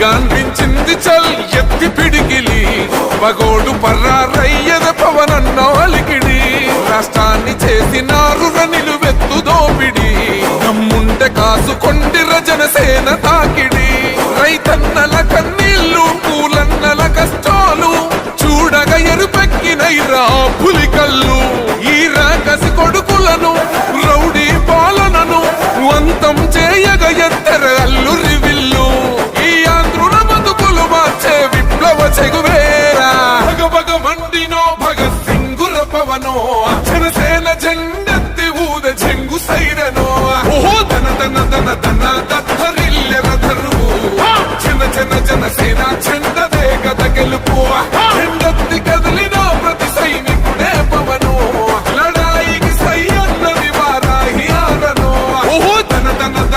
గాంధించింది చల్ ఎత్తి పిడికిలి పగోడు పర్రారయ్యద పవనన్న అలికిడి రాష్ట్రాన్ని చేసినారు నిలువెత్తు దోపిడి దమ్ముంటే కాసుకొండిర జనసేన తాకిడి రైతన్నల కన్నీళ్లు పూలన్నల కష్టాలు చూడగ ఎరుపెక్కినైరా పులికల్లు ఈ రాకసి కొడుకులను రౌడీ పాలనను అంతం చేయగ ఎత్తర అల్లురి విల్లు ఈ ఆంధ్రుల బతుకులు మార్చే విప్లవ చెగు